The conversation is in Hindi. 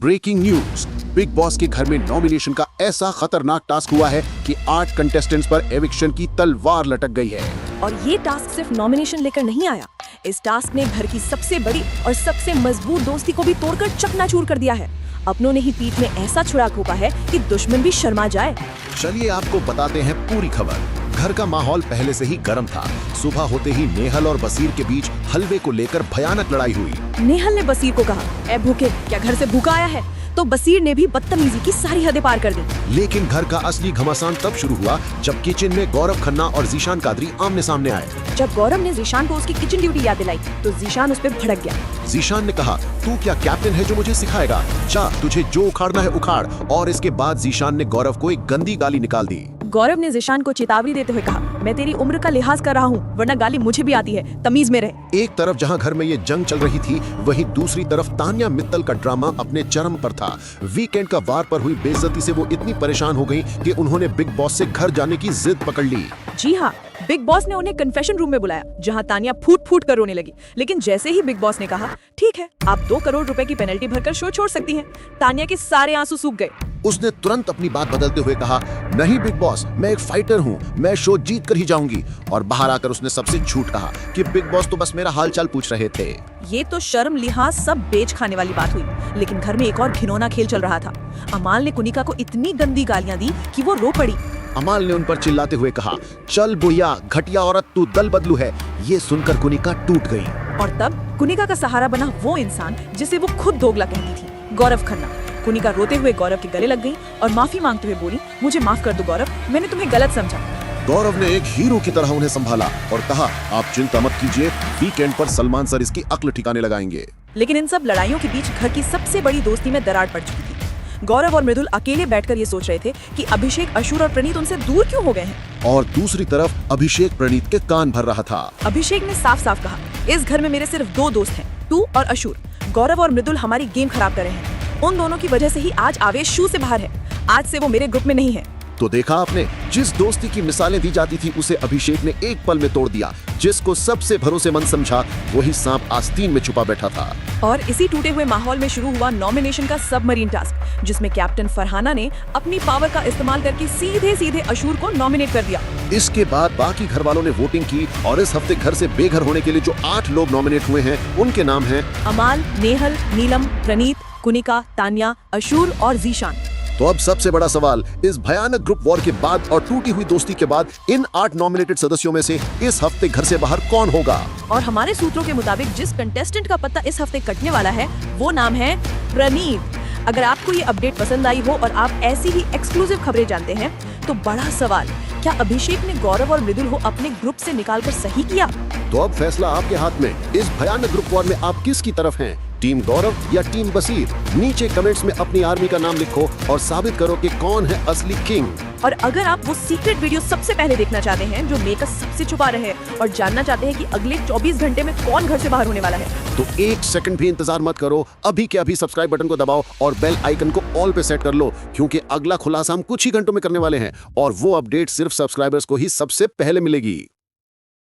Breaking news. बिग बॉस के घर में नॉमिनेशन का ऐसा खतरनाक टास्क हुआ है कि 8 कंटेस्टेंट्स पर एविक्शन की तलवार लटक गई है। और ये टास्क सिर्फ नॉमिनेशन लेकर नहीं आया, इस टास्क ने घर की सबसे बड़ी और सबसे मजबूत दोस्ती को भी तोड़कर चकनाचूर कर दिया है। अपनों ने ही पीठ में ऐसा छुरा घोंपा है कि दुश्मन भी शर्मा जाए। चलिए आपको बताते हैं पूरी खबर। घर का माहौल पहले से ही गर्म था। सुबह होते ही नेहल और बसीर के बीच हलवे को लेकर भयानक लड़ाई हुई। नेहल ने बसीर को कहा, ए भूखे, क्या घर से भूखा आया है? तो बसीर ने भी बदतमीजी की सारी हदें पार कर दी। लेकिन घर का असली घमासान तब शुरू हुआ जब किचन में गौरव खन्ना और जीशान कादरी आमने सामने आए। जब गौरव ने जीशान को उसकी किचन ड्यूटी याद दिलाई तो जीशान उस पर भड़क गया। जीशान ने कहा, तू क्या कैप्टन है जो मुझे सिखाएगा? जा, तुझे जो उखाड़ना है उखाड़। और इसके बाद जीशान ने गौरव को एक गंदी गाली निकाल दी। गौरव ने जीशान को चेतावनी देते हुए कहा, मैं तेरी उम्र का लिहाज कर रहा हूँ, वरना गाली मुझे भी आती है, तमीज में रहे। एक तरफ जहां घर में ये जंग चल रही थी, वहीं दूसरी तरफ तान्या मित्तल का ड्रामा अपने चरम पर था। वीकेंड का वार पर हुई बेइज्जती से वो इतनी परेशान हो गई कि उन्होंने बिग बॉस से घर जाने की जिद पकड़ ली। जी हाँ, बिग बॉस ने उन्हें कन्फेशन रूम में बुलाया, जहां तान्या फूट फूट कर रोने लगी। लेकिन जैसे ही बिग बॉस ने कहा, ठीक है, आप 2 करोड़ रुपए की पेनल्टी भरकर शो छोड़ सकती हैं, तान्या के सारे आंसू सूख गए। उसने तुरंत अपनी बात बदलते हुए कहा, नहीं बिग बॉस, मैं एक फाइटर हूँ, मैं शो जीत कर ही जाऊंगी। और बाहर आकर उसने सबसे झूठ कहा कि बिग बॉस तो बस मेरा हालचाल पूछ रहे थे। ये तो शर्म लिहाज सब बेच खाने वाली बात हुई। लेकिन घर में एक और घिनौना खेल चल रहा था। अमाल ने कुनिका को इतनी गंदी गालियां दी कि वो रो पड़ी। अमाल ने उन पर चिल्लाते हुए कहा, चल बुढ़िया, घटिया औरत, तू दल बदलू है। ये सुनकर कुनिका टूट गई। और तब कुनिका का सहारा बना वो इंसान जिसे वो खुद दोगला कहती थी, गौरव खन्ना। कुनिका रोते हुए गौरव के गले लग गई और माफी मांगते हुए बोली, मुझे माफ कर दो गौरव, मैंने तुम्हें गलत समझा। गौरव ने एक हीरो की तरह उन्हें संभाला और कहा, आप चिंता मत कीजिए, वीकेंड पर सलमान सर इसकी अक्ल ठिकाने लगाएंगे। लेकिन इन सब लड़ाइयों के बीच घर की सबसे बड़ी दोस्ती में दरार पड़ चुकी थी। गौरव और मृदुल अकेले बैठकर ये सोच रहे थे कि अभिषेक, अशूर और प्रणीत उनसे दूर क्यों हो गए हैं। और दूसरी तरफ अभिषेक प्रणीत के कान भर रहा था। अभिषेक ने साफ साफ कहा, इस घर में मेरे सिर्फ 2 दोस्त हैं, तू और अशूर। गौरव और मृदुल हमारी गेम खराब कर रहे हैं। उन दोनों की वजह से ही आज आवेश शू से बाहर है। आज से वो मेरे ग्रुप में नहीं है। तो देखा आपने, जिस दोस्ती की मिसालें दी जाती थी उसे अभिषेक ने एक पल में तोड़ दिया। जिसको सबसे भरोसेमंद समझा, वही सांप आस्तीन में छुपा बैठा था। और इसी टूटे हुए माहौल में शुरू हुआ नॉमिनेशन का सबमरीन टास्क, जिसमें कैप्टन फरहाना ने अपनी पावर का इस्तेमाल करके सीधे सीधे अशूर को नॉमिनेट कर दिया। इसके बाद बाकी घर वालों ने वोटिंग की और इस हफ्ते घर से बेघर होने के लिए जो 8 लोग नॉमिनेट हुए हैं, उनके नाम हैं अमाल, नेहल, नीलम, प्रणीत, कुनिका, तान्या, अशूर और जीशान। तो अब सबसे बड़ा सवाल, इस भयानक ग्रुप वॉर के बाद और टूटी हुई दोस्ती के बाद इन 8 नॉमिनेटेड सदस्यों में से इस हफ्ते घर से बाहर कौन होगा? और हमारे सूत्रों के मुताबिक जिस कंटेस्टेंट का पत्ता इस हफ्ते कटने वाला है, वो नाम है प्रणीत। अगर आपको ये अपडेट पसंद आई हो और आप ऐसी ही एक्सक्लूसिव खबरें जानते हैं, तो बड़ा सवाल, क्या अभिषेक ने गौरव और मृदुल को अपने ग्रुप से निकालकर सही किया? तो अब फैसला आपके हाथ में। इस भयानक ग्रुप वॉर में आप किसकी तरफ हैं? टीम गौरव या टीम बसीर? नीचे कमेंट्स में अपनी आर्मी का नाम लिखो और साबित करो कि कौन है असली किंग। और अगर आप वो सीक्रेट वीडियो सबसे पहले देखना चाहते हैं जो मेकअप सबसे छुपा रहे हैं और जानना चाहते हैं कि अगले 24 घंटे में कौन घर से बाहर होने वाला है, तो 1 सेकंड भी इंतजार मत करो, अभी के अभी सब्सक्राइब बटन को दबाओ और बेल आइकन को ऑल पे सेट कर लो, क्योंकि अगला खुलासा हम कुछ ही घंटों में करने वाले हैं और वो अपडेट सिर्फ सब्सक्राइबर्स को ही सबसे पहले मिलेगी।